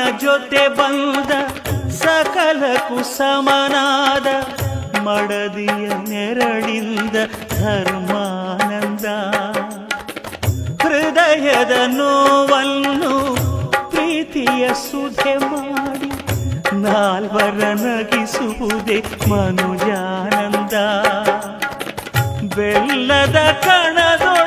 ಜೊತೆ ಬಂದ ಸಕಲಕ್ಕೂ ಸಮನಾದ ಮಡದಿಯ ನೆರಳಿಂದ ಧರ್ಮಾನಂದ. ಹೃದಯದ ನೋವನ್ನು ಪ್ರೀತಿಯ ಸುಧೆ ಮಾಡಿ ನಾಲ್ವರ ನಗಿಸುವುದೇ ಮನುಜಾನಂದ. ಬೆಲ್ಲದ ಕಣದೊಳ